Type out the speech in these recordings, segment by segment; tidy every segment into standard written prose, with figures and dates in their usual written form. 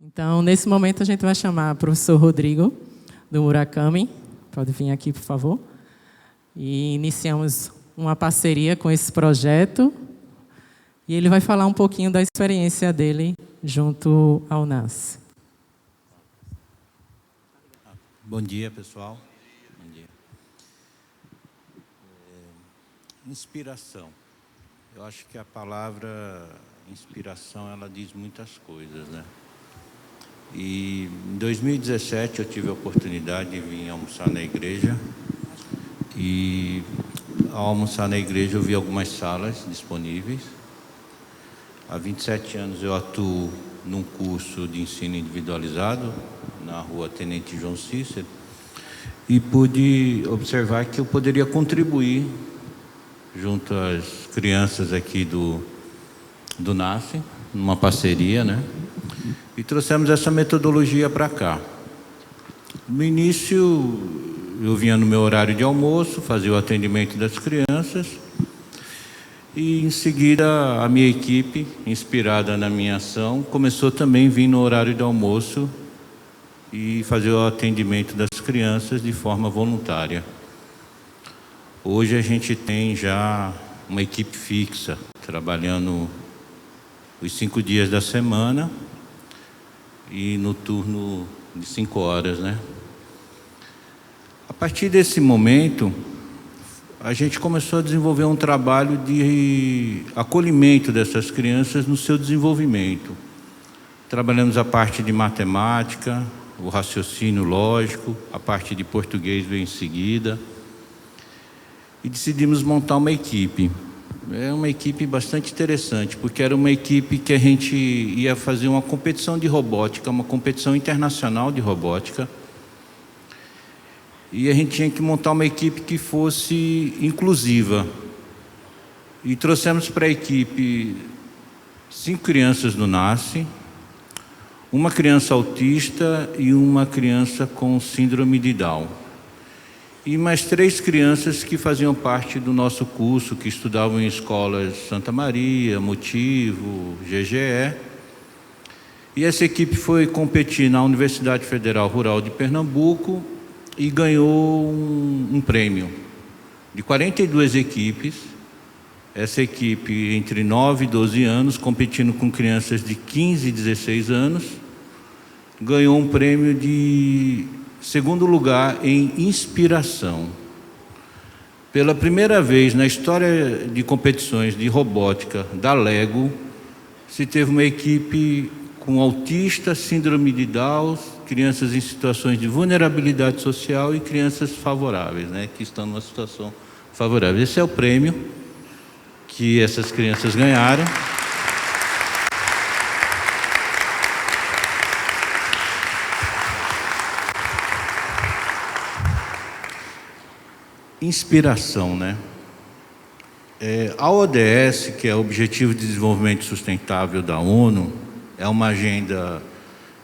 Então, nesse momento, a gente vai chamar o professor Rodrigo, do Murakami. Pode vir aqui, por favor. E iniciamos uma parceria com esse projeto. E ele vai falar um pouquinho da experiência dele junto ao NASCE. Bom dia, pessoal. Bom dia. Inspiração. Eu acho que a palavra inspiração, ela diz muitas coisas, né? E em 2017 eu tive a oportunidade de vir almoçar na igreja. E ao almoçar na igreja eu vi algumas salas disponíveis. Há 27 anos eu atuo num curso de ensino individualizado na rua Tenente João Cícero e pude observar que eu poderia contribuir junto às crianças aqui do NASCE, numa parceria, né? E trouxemos essa metodologia para cá. No início, eu vinha no meu horário de almoço, fazia o atendimento das crianças, e em seguida a minha equipe, inspirada na minha ação, começou também a vir no horário de almoço e fazer o atendimento das crianças de forma voluntária. Hoje a gente tem já uma equipe fixa, trabalhando os 5 dias da semana e no turno de 5 horas, né? A partir desse momento, a gente começou a desenvolver um trabalho de acolhimento dessas crianças no seu desenvolvimento. Trabalhamos a parte de matemática, o raciocínio lógico, a parte de português veio em seguida. E decidimos montar uma equipe. É uma equipe bastante interessante, porque era uma equipe que a gente ia fazer uma competição de robótica, uma competição internacional de robótica. E a gente tinha que montar uma equipe que fosse inclusiva. E trouxemos para a equipe 5 crianças do NASCE, uma criança autista e uma criança com síndrome de Down. E mais 3 crianças que faziam parte do nosso curso, que estudavam em escolas Santa Maria, Motivo, GGE. E essa equipe foi competir na Universidade Federal Rural de Pernambuco e ganhou um prêmio de 42 equipes. Essa equipe entre 9 e 12 anos, competindo com crianças de 15 e 16 anos, ganhou um prêmio de 2º lugar em inspiração. Pela primeira vez na história de competições de robótica da Lego, se teve uma equipe com autista, síndrome de Down, crianças em situações de vulnerabilidade social e crianças favoráveis, né, que estão numa situação favorável. Esse é o prêmio que essas crianças ganharam. Inspiração, né? A ODS, que é o Objetivo de Desenvolvimento Sustentável da ONU, é uma agenda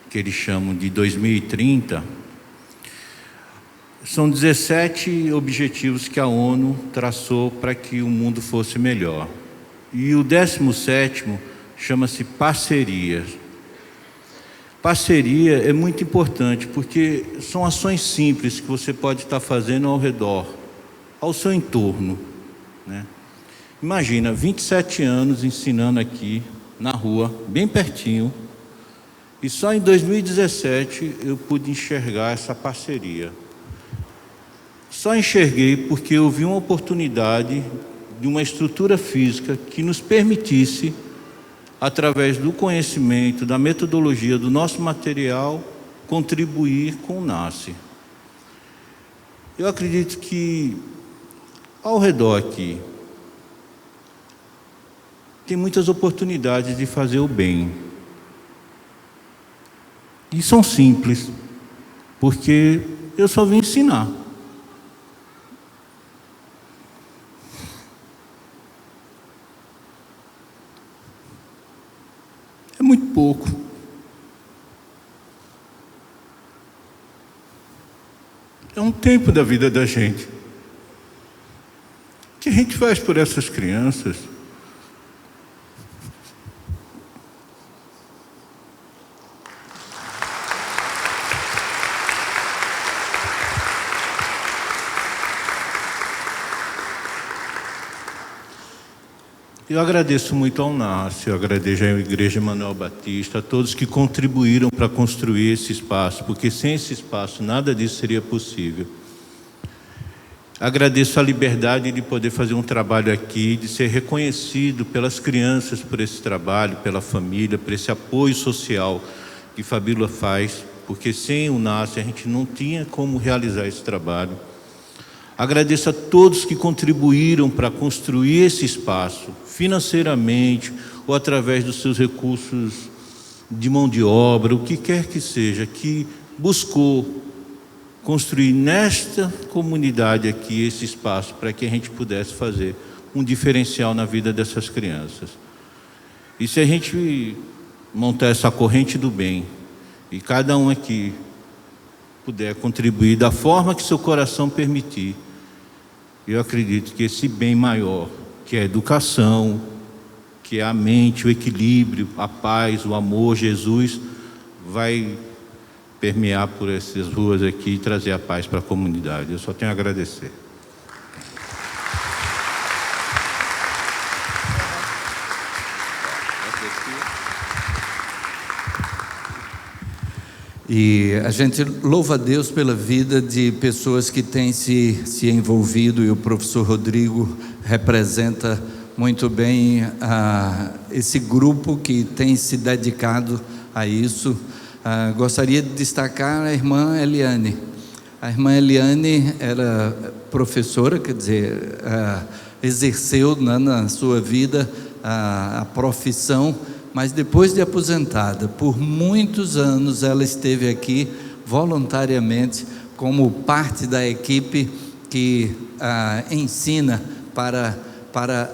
que eles chamam de 2030. São 17 objetivos que a ONU traçou para que o mundo fosse melhor. E o 17º chama-se parcerias. Parceria é muito importante, porque são ações simples que você pode estar fazendo ao redor, ao seu entorno, né? Imagina, 27 anos ensinando aqui na rua, bem pertinho, e só em 2017 eu pude enxergar essa parceria. Só enxerguei porque eu vi uma oportunidade de uma estrutura física que nos permitisse, através do conhecimento, da metodologia, do nosso material, contribuir com o NASCE. Eu acredito que ao redor aqui tem muitas oportunidades de fazer o bem. E são simples, porque eu só vim ensinar. É muito pouco. É um tempo da vida da gente. O que a gente faz por essas crianças? Eu agradeço muito ao Nácio, eu agradeço à Igreja Manuel Batista, a todos que contribuíram para construir esse espaço, porque sem esse espaço nada disso seria possível. Agradeço a liberdade de poder fazer um trabalho aqui, de ser reconhecido pelas crianças por esse trabalho, pela família, por esse apoio social que Fabíola faz, porque sem o Nácio a gente não tinha como realizar esse trabalho. Agradeço a todos que contribuíram para construir esse espaço, financeiramente ou através dos seus recursos de mão de obra, o que quer que seja, que buscou construir nesta comunidade aqui esse espaço para que a gente pudesse fazer um diferencial na vida dessas crianças. E se a gente montar essa corrente do bem e cada um aqui puder contribuir da forma que seu coração permitir, eu acredito que esse bem maior, que é a educação, que é a mente, o equilíbrio, a paz, o amor, Jesus, vai permear por essas ruas aqui e trazer a paz para a comunidade. Eu só tenho a agradecer. E a gente louva a Deus pela vida de pessoas que têm se envolvido, e o professor Rodrigo representa muito bem esse grupo que tem se dedicado a isso. Gostaria de destacar a irmã Eliane. A irmã Eliane era professora, quer dizer, exerceu na sua vida a profissão, mas depois de aposentada, por muitos anos ela esteve aqui voluntariamente como parte da equipe que ensina para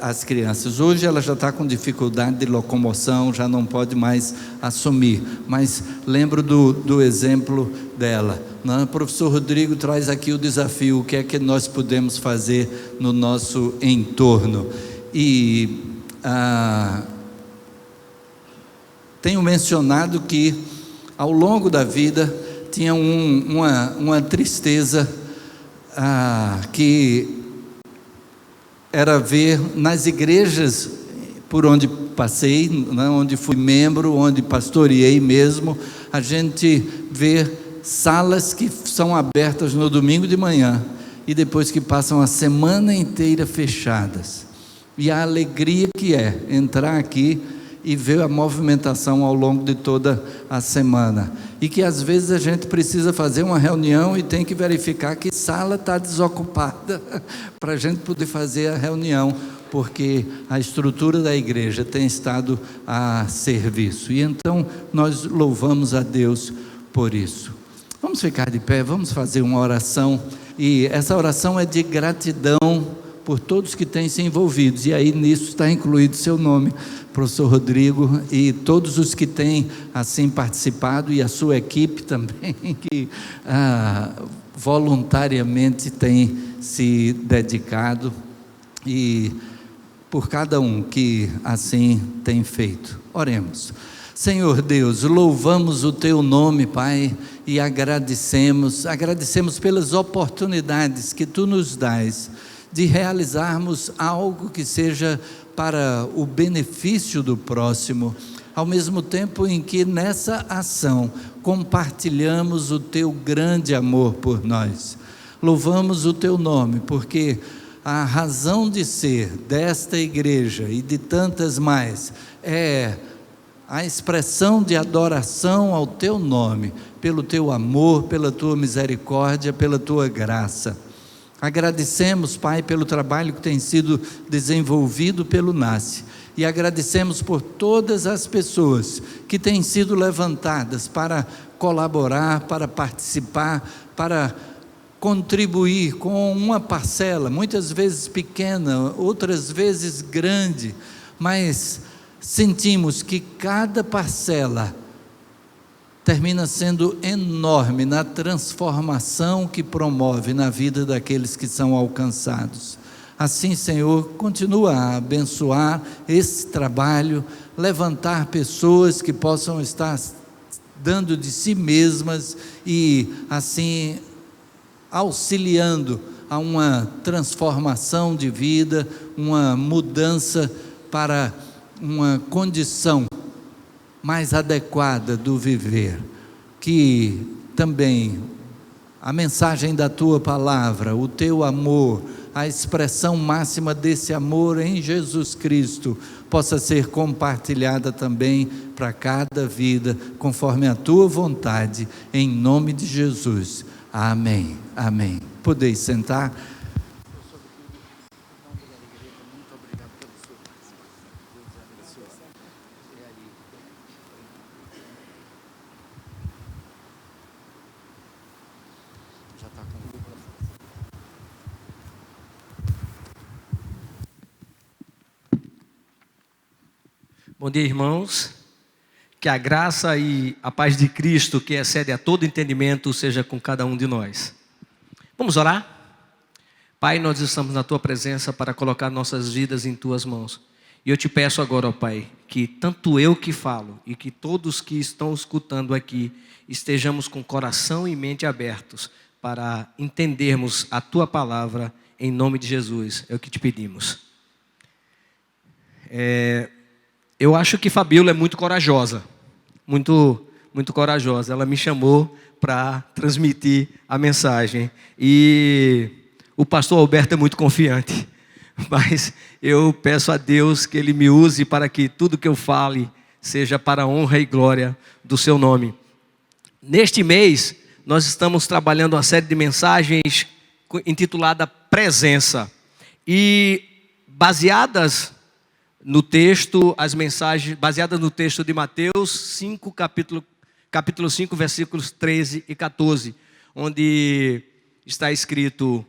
as crianças. Hoje ela já está com dificuldade de locomoção, já não pode mais assumir, mas lembro do exemplo dela. O professor Rodrigo traz aqui o desafio, o que é que nós podemos fazer no nosso entorno. E tenho mencionado que ao longo da vida tinha uma tristeza que era ver nas igrejas por onde passei, onde fui membro, onde pastoreei mesmo, a gente vê salas que são abertas no domingo de manhã e depois que passam a semana inteira fechadas. E a alegria que é entrar aqui e ver a movimentação ao longo de toda a semana, e que às vezes a gente precisa fazer uma reunião e tem que verificar que sala está desocupada para a gente poder fazer a reunião, porque a estrutura da igreja tem estado a serviço, e então nós louvamos a Deus por isso. Vamos ficar de pé, vamos fazer uma oração, e essa oração é de gratidão por todos que têm se envolvidos, e aí nisso está incluído seu nome, professor Rodrigo, e todos os que têm assim participado, e a sua equipe também, que voluntariamente tem se dedicado, e por cada um que assim tem feito. Oremos. Senhor Deus, louvamos o Teu nome, Pai, e agradecemos pelas oportunidades que Tu nos dás, de realizarmos algo que seja para o benefício do próximo, ao mesmo tempo em que nessa ação compartilhamos o Teu grande amor por nós. Louvamos o Teu nome, porque a razão de ser desta igreja e de tantas mais é a expressão de adoração ao Teu nome, pelo Teu amor, pela Tua misericórdia, pela Tua graça. Agradecemos, Pai, pelo trabalho que tem sido desenvolvido pelo NASCE, e agradecemos por todas as pessoas que têm sido levantadas para colaborar, para participar, para contribuir com uma parcela, muitas vezes pequena, outras vezes grande, mas sentimos que cada parcela termina sendo enorme na transformação que promove na vida daqueles que são alcançados. Assim, Senhor, continua a abençoar esse trabalho, levantar pessoas que possam estar dando de si mesmas e assim auxiliando a uma transformação de vida, uma mudança para uma condição mais adequada do viver, que também a mensagem da tua palavra, o teu amor, a expressão máxima desse amor em Jesus Cristo, possa ser compartilhada também para cada vida, conforme a tua vontade, em nome de Jesus. Amém. Amém. Podeis sentar. Bom dia, irmãos. Que a graça e a paz de Cristo, que excede a todo entendimento, seja com cada um de nós. Vamos orar? Pai, nós estamos na Tua presença para colocar nossas vidas em Tuas mãos. E eu te peço agora, ó Pai, que tanto eu que falo e que todos que estão escutando aqui estejamos com coração e mente abertos para entendermos a Tua palavra em nome de Jesus. É o que te pedimos. Eu acho que Fabíola é muito corajosa, muito corajosa. Ela me chamou para transmitir a mensagem. E o pastor Alberto é muito confiante. Mas eu peço a Deus que Ele me use para que tudo que eu fale seja para a honra e glória do Seu nome. Neste mês, nós estamos trabalhando uma série de mensagens intitulada Presença. E baseadas no texto, as mensagens baseadas no texto de Mateus 5, capítulo 5, versículos 13 e 14, onde está escrito: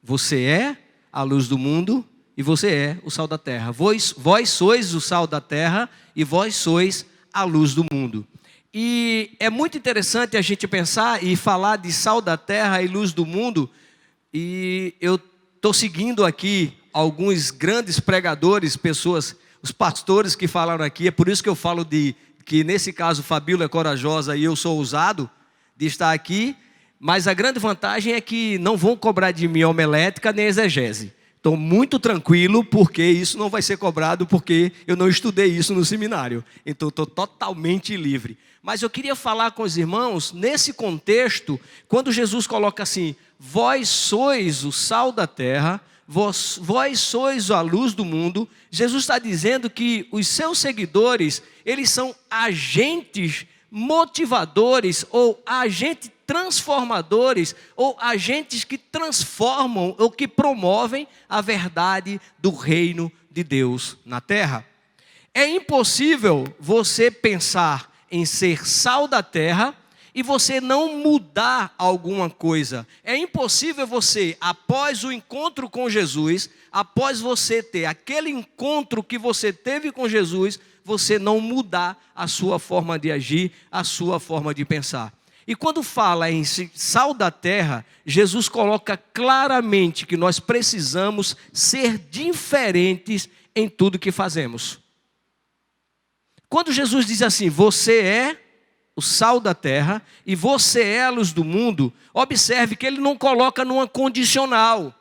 você é a luz do mundo e você é o sal da terra. Vós sois o sal da terra e vós sois a luz do mundo. E é muito interessante a gente pensar e falar de sal da terra e luz do mundo. E eu estou seguindo aqui alguns grandes pregadores, pessoas, os pastores que falaram aqui. É por isso que eu falo que nesse caso Fabíola é corajosa e eu sou ousado de estar aqui. Mas a grande vantagem é que não vão cobrar de mim homilética nem exegese. Estou muito tranquilo, porque isso não vai ser cobrado, porque eu não estudei isso no seminário. Então estou totalmente livre. Mas eu queria falar com os irmãos, nesse contexto, quando Jesus coloca assim: vós sois o sal da terra, vós sois a luz do mundo. Jesus está dizendo que os seus seguidores, eles são agentes motivadores ou agentes transformadores ou agentes que transformam ou que promovem a verdade do reino de Deus na terra. É impossível você pensar em ser sal da terra e você não mudar alguma coisa. É impossível você, após o encontro com Jesus, após você ter aquele encontro que você teve com Jesus, você não mudar a sua forma de agir, a sua forma de pensar. E quando fala em sal da terra, Jesus coloca claramente que nós precisamos ser diferentes em tudo que fazemos. Quando Jesus diz assim: você é o sal da terra e você é a luz do mundo, observe que ele não coloca numa condicional.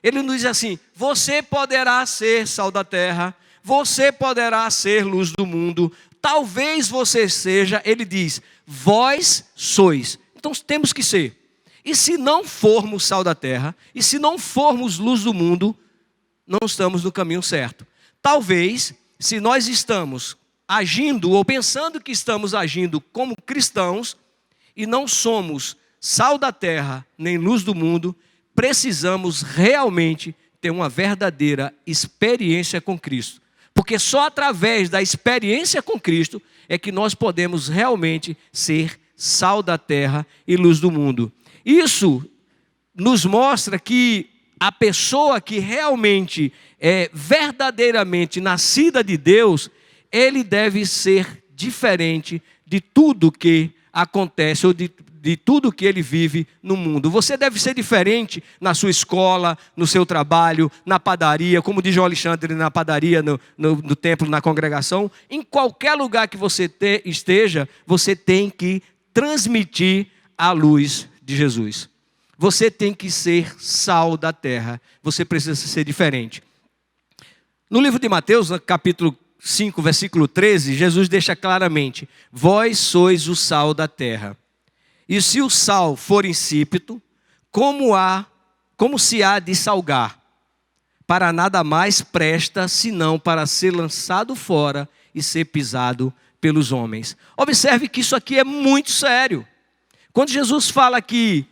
Ele não diz assim: você poderá ser sal da terra, você poderá ser luz do mundo, talvez você seja. Ele diz: vós sois. Então temos que ser. E se não formos sal da terra, e se não formos luz do mundo, não estamos no caminho certo. Talvez, se nós estamos agindo ou pensando que estamos agindo como cristãos e não somos sal da terra nem luz do mundo, precisamos realmente ter uma verdadeira experiência com Cristo. Porque só através da experiência com Cristo é que nós podemos realmente ser sal da terra e luz do mundo. Isso nos mostra que a pessoa que realmente é verdadeiramente nascida de Deus, ele deve ser diferente de tudo que acontece ou de tudo que ele vive no mundo. Você deve ser diferente na sua escola, no seu trabalho, na padaria, como diz João Alexandre, na padaria, no templo, na congregação. Em qualquer lugar que você esteja, você tem que transmitir a luz de Jesus. Você tem que ser sal da terra. Você precisa ser diferente. No livro de Mateus, no capítulo 5, versículo 13, Jesus deixa claramente: vós sois o sal da terra. E se o sal for insípido, como se há de salgar? Para nada mais presta, senão para ser lançado fora e ser pisado pelos homens. Observe que isso aqui é muito sério. Quando Jesus fala que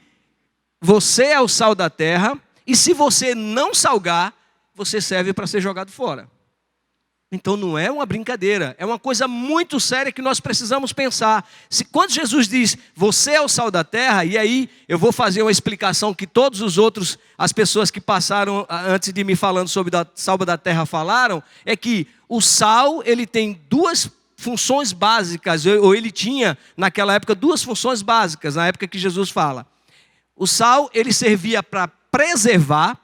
você é o sal da terra, e se você não salgar, você serve para ser jogado fora. Então não é uma brincadeira, é uma coisa muito séria que nós precisamos pensar. Quando Jesus diz, você é o sal da terra, e aí eu vou fazer uma explicação que todos os outros, as pessoas que passaram antes de mim falando sobre a sal da terra falaram, é que o sal, ele tem duas funções básicas, ou ele tinha naquela época duas funções básicas, na época que Jesus fala. O sal, ele servia para preservar,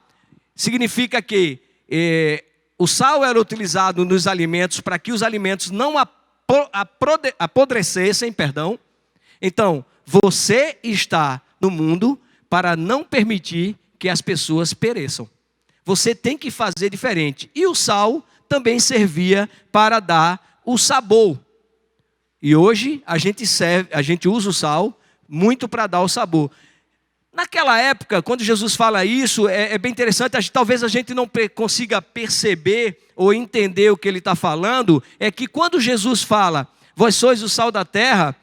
significa que o sal era utilizado nos alimentos para que os alimentos não apodrecessem, Então, você está no mundo para não permitir que as pessoas pereçam. Você tem que fazer diferente. E o sal também servia para dar o sabor. E hoje a gente usa o sal muito para dar o sabor. Naquela época, quando Jesus fala isso, é bem interessante, talvez a gente não consiga perceber ou entender o que ele está falando, é que quando Jesus fala, vós sois o sal da terra,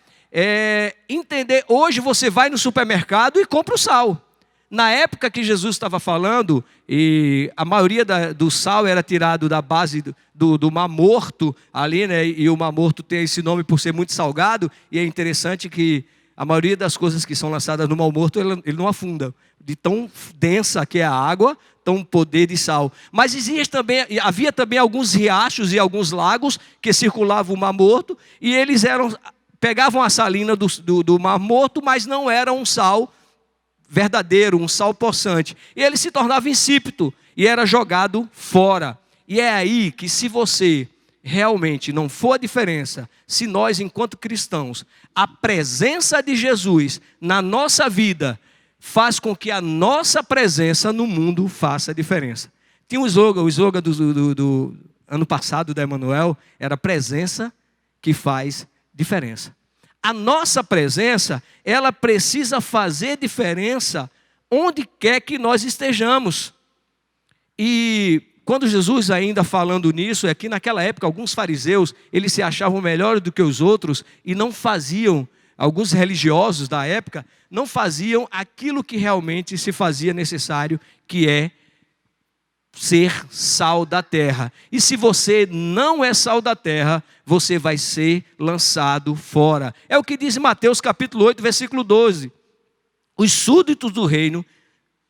entender, hoje você vai no supermercado e compra o sal. Na época que Jesus estava falando, e a maioria do sal era tirado da base do Mar Morto, ali, né? E o Mar Morto tem esse nome por ser muito salgado, e é interessante que a maioria das coisas que são lançadas no Mar Morto, ele não afunda, de tão densa que é a água, tão poder de sal. Mas havia também alguns riachos e alguns lagos que circulavam o Mar Morto, e eles pegavam a salina do Mar Morto, mas não era um sal verdadeiro, um sal possante. E ele se tornava insípido e era jogado fora. E é aí que, se você realmente não for a diferença, se nós, enquanto cristãos, a presença de Jesus na nossa vida faz com que a nossa presença no mundo faça a diferença. Tinha o slogan do ano passado da Emanuel, era presença que faz diferença. A nossa presença, ela precisa fazer diferença onde quer que nós estejamos. E quando Jesus ainda falando nisso, é que naquela época alguns fariseus, eles se achavam melhores do que os outros e não faziam, alguns religiosos da época, não faziam aquilo que realmente se fazia necessário, que é ser sal da terra. E se você não é sal da terra, você vai ser lançado fora. É o que diz Mateus capítulo 8, versículo 12. Os súditos do reino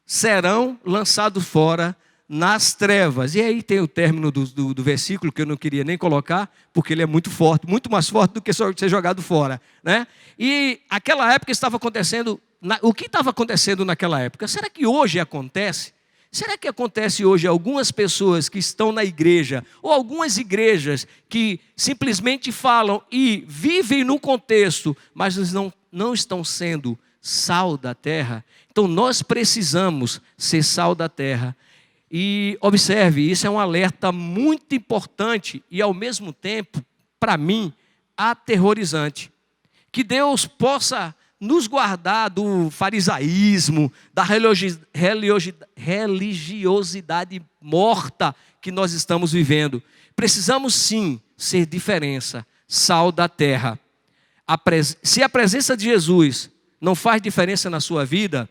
serão lançados fora nas trevas. E aí tem o término do versículo, que eu não queria nem colocar, porque ele é muito forte, muito mais forte do que ser jogado fora, né? E aquela época estava acontecendo, o que estava acontecendo naquela época? Será que hoje acontece? Será que acontece hoje algumas pessoas que estão na igreja, ou algumas igrejas que simplesmente falam e vivem no contexto, mas não estão sendo sal da terra? Então nós precisamos ser sal da terra. E observe, isso é um alerta muito importante e ao mesmo tempo, para mim, aterrorizante. Que Deus possa nos guardar do farisaísmo, da religiosidade morta que nós estamos vivendo. Precisamos sim ser diferença, sal da terra. Se a presença de Jesus não faz diferença na sua vida,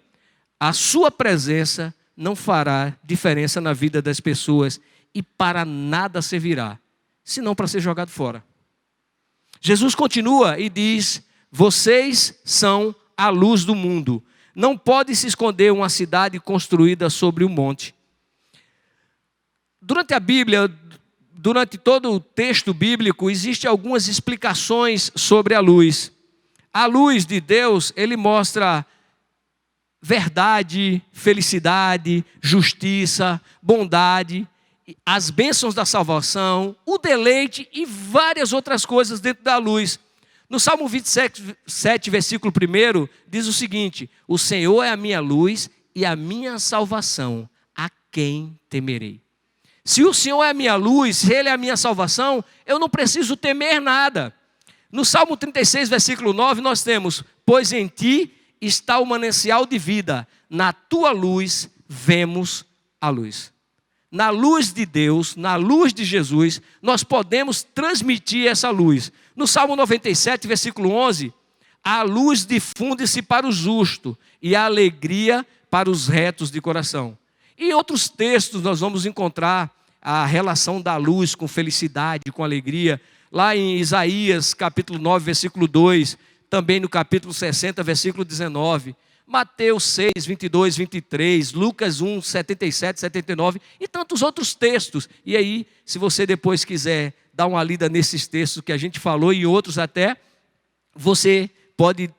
a sua presença não fará diferença na vida das pessoas e para nada servirá, senão para ser jogado fora. Jesus continua e diz: vocês são a luz do mundo. Não pode se esconder uma cidade construída sobre um monte. Durante a Bíblia, durante todo o texto bíblico, existem algumas explicações sobre a luz. A luz de Deus, ele mostra verdade, felicidade, justiça, bondade, as bênçãos da salvação, o deleite e várias outras coisas dentro da luz. No Salmo 27, versículo 1, diz o seguinte: o Senhor é a minha luz e a minha salvação, a quem temerei? Se o Senhor é a minha luz, se Ele é a minha salvação, eu não preciso temer nada. No Salmo 36, versículo 9, nós temos: pois em ti está o manancial de vida, na tua luz vemos a luz. Na luz de Deus, na luz de Jesus, nós podemos transmitir essa luz. No Salmo 97, versículo 11, a luz difunde-se para o justo e a alegria para os retos de coração. E em outros textos nós vamos encontrar a relação da luz com felicidade, com alegria. Lá em Isaías, capítulo 9, versículo 2, também no capítulo 60, versículo 19. Mateus 6, 22, 23, Lucas 1, 77, 79 e tantos outros textos. E aí, se você depois quiser dar uma lida nesses textos que a gente falou e outros até, você pode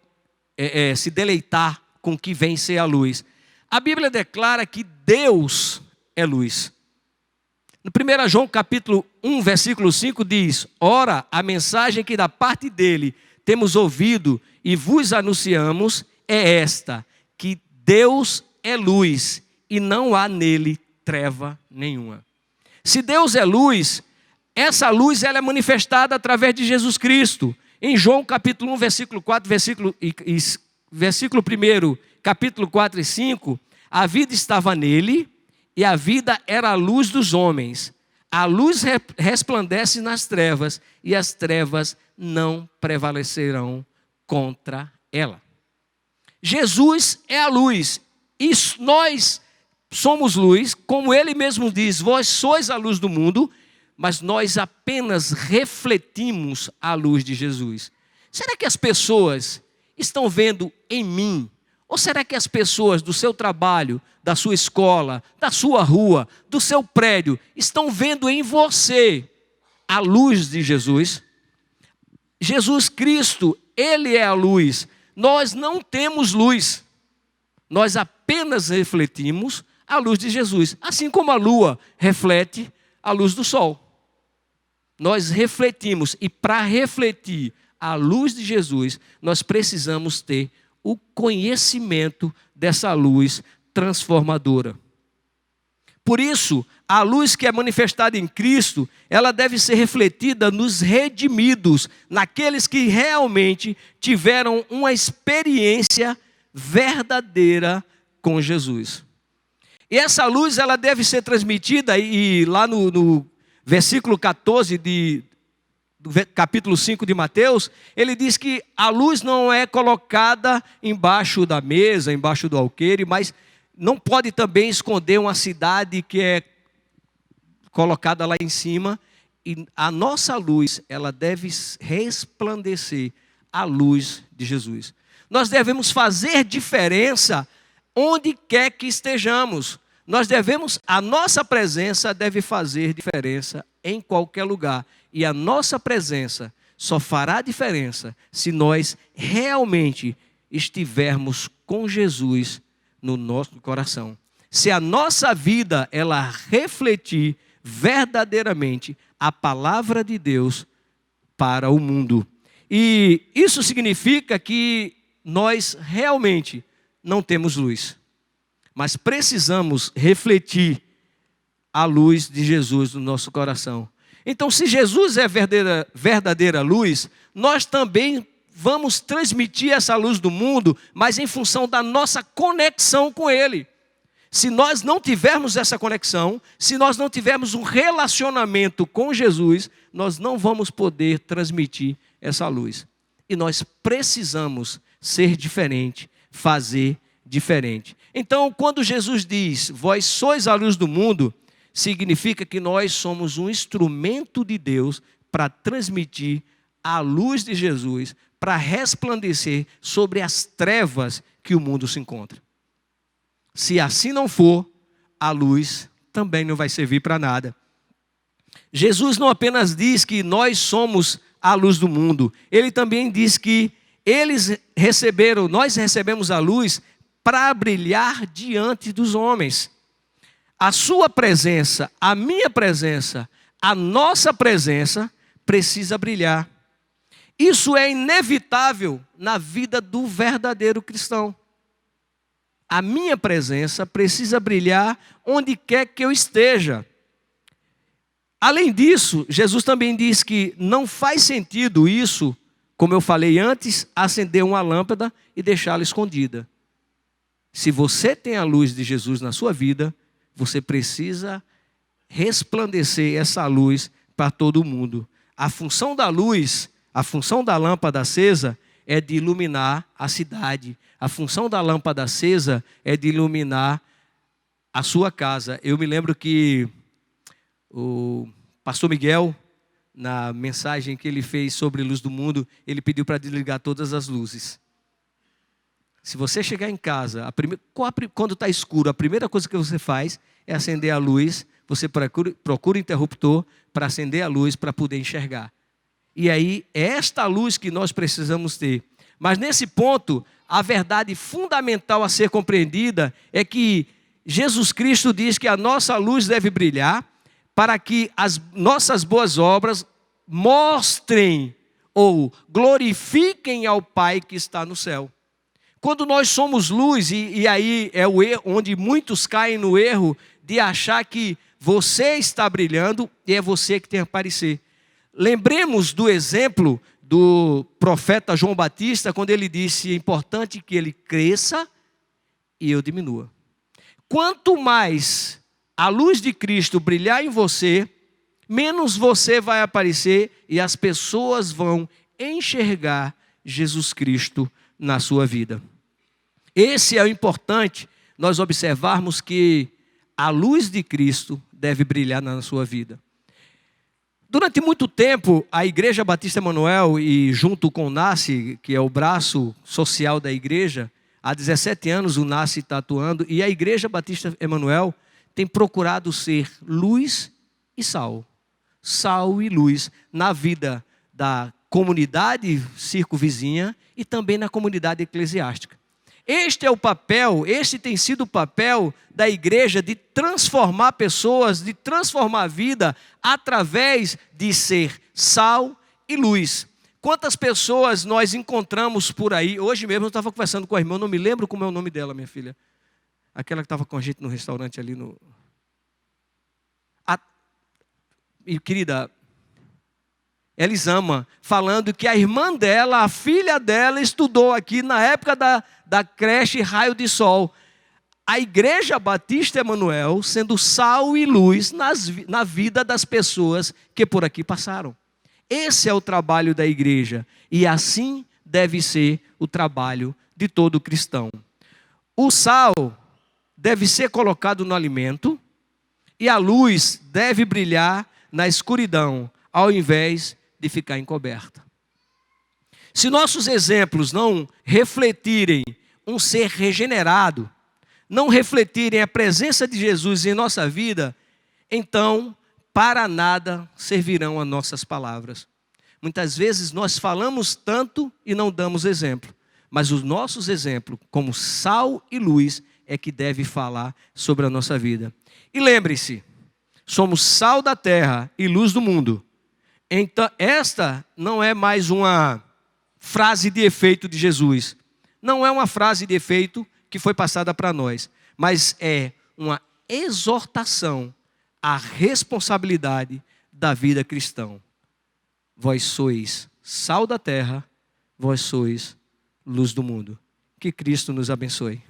se deleitar com o que vem ser a luz. A Bíblia declara que Deus é luz. No 1 João capítulo 1, versículo 5 diz: ora, a mensagem que da parte dele temos ouvido e vos anunciamos é esta, que Deus é luz e não há nele treva nenhuma. Se Deus é luz, essa luz ela é manifestada através de Jesus Cristo. Em João capítulo 1, versículo 4, versículo 1, capítulo 4 e 5, a vida estava nele e a vida era a luz dos homens. A luz resplandece nas trevas e as trevas não prevalecerão contra ela. Jesus é a luz e nós somos luz, como ele mesmo diz: vós sois a luz do mundo, mas nós apenas refletimos a luz de Jesus. Será que as pessoas estão vendo em mim? Ou será que as pessoas do seu trabalho, da sua escola, da sua rua, do seu prédio, estão vendo em você a luz de Jesus? Jesus Cristo, Ele é a luz. Nós não temos luz. Nós apenas refletimos a luz de Jesus. Assim como a lua reflete a luz do sol. Nós refletimos, e para refletir a luz de Jesus, nós precisamos ter o conhecimento dessa luz transformadora. Por isso, a luz que é manifestada em Cristo, ela deve ser refletida nos redimidos, naqueles que realmente tiveram uma experiência verdadeira com Jesus. E essa luz, ela deve ser transmitida, e lá no versículo 14 do capítulo 5 de Mateus, ele diz que a luz não é colocada embaixo da mesa, embaixo do alqueire, mas não pode também esconder uma cidade que é colocada lá em cima. E a nossa luz, ela deve resplandecer a luz de Jesus. Nós devemos fazer diferença onde quer que estejamos. A nossa presença deve fazer diferença em qualquer lugar. E a nossa presença só fará diferença se nós realmente estivermos com Jesus no nosso coração. Se a nossa vida, ela refletir verdadeiramente a palavra de Deus para o mundo. E isso significa que nós realmente não temos luz, mas precisamos refletir a luz de Jesus no nosso coração. Então, se Jesus é verdadeira luz, nós também vamos transmitir essa luz do mundo, mas em função da nossa conexão com Ele. Se nós não tivermos essa conexão, se nós não tivermos um relacionamento com Jesus, nós não vamos poder transmitir essa luz. E nós precisamos ser diferente, fazer diferente. Então, quando Jesus diz: vós sois a luz do mundo, significa que nós somos um instrumento de Deus para transmitir a luz de Jesus, para resplandecer sobre as trevas que o mundo se encontra. Se assim não for, a luz também não vai servir para nada. Jesus não apenas diz que nós somos a luz do mundo, ele também diz que nós recebemos a luz para brilhar diante dos homens. A sua presença, a minha presença, a nossa presença precisa brilhar. Isso é inevitável na vida do verdadeiro cristão. A minha presença precisa brilhar onde quer que eu esteja. Além disso, Jesus também diz que não faz sentido isso, como eu falei antes, acender uma lâmpada e deixá-la escondida. Se você tem a luz de Jesus na sua vida, você precisa resplandecer essa luz para todo mundo. A função da luz, a função da lâmpada acesa é de iluminar a cidade. A função da lâmpada acesa é de iluminar a sua casa. Eu me lembro que o pastor Miguel, na mensagem que ele fez sobre Luz do Mundo, ele pediu para desligar todas as luzes. Se você chegar em casa, quando está escuro, a primeira coisa que você faz é acender a luz. Você procura o interruptor para acender a luz para poder enxergar. E aí, é esta luz que nós precisamos ter. Mas nesse ponto, a verdade fundamental a ser compreendida é que Jesus Cristo diz que a nossa luz deve brilhar para que as nossas boas obras mostrem ou glorifiquem ao Pai que está no céu. Quando nós somos luz, e aí é o erro, onde muitos caem no erro de achar que você está brilhando e é você que tem que aparecer. Lembremos do exemplo do profeta João Batista, quando ele disse: é importante que ele cresça e eu diminua. Quanto mais a luz de Cristo brilhar em você, menos você vai aparecer e as pessoas vão enxergar Jesus Cristo na sua vida. Esse é o importante, nós observarmos que a luz de Cristo deve brilhar na sua vida. Durante muito tempo, a Igreja Batista Emanuel, e junto com o NASCE, que é o braço social da igreja, há 17 anos o NASCE está atuando, e a Igreja Batista Emanuel tem procurado ser luz e sal. Sal e luz na vida da comunidade circunvizinha e também na comunidade eclesiástica. Este é o papel, este tem sido o papel da igreja de transformar pessoas, de transformar a vida através de ser sal e luz. Quantas pessoas nós encontramos por aí? Hoje mesmo eu estava conversando com a irmã, eu não me lembro como é o nome dela, minha filha. Aquela que estava com a gente no restaurante ali no... E, querida, Elisama, falando que a irmã dela, a filha dela, estudou aqui na época da creche Raio de Sol. A Igreja Batista Emanuel sendo sal e luz na vida das pessoas que por aqui passaram. Esse é o trabalho da igreja e assim deve ser o trabalho de todo cristão. O sal deve ser colocado no alimento e a luz deve brilhar na escuridão, ao invés de ficar encoberta. Se nossos exemplos não refletirem um ser regenerado, não refletirem a presença de Jesus em nossa vida, então para nada servirão as nossas palavras. Muitas vezes nós falamos tanto e não damos exemplo, mas os nossos exemplos, como sal e luz, é que deve falar sobre a nossa vida. E lembre-se, somos sal da terra e luz do mundo. Então, esta não é mais uma frase de efeito de Jesus. Não é uma frase de efeito que foi passada para nós, mas é uma exortação à responsabilidade da vida cristã. Vós sois sal da terra, vós sois luz do mundo. Que Cristo nos abençoe.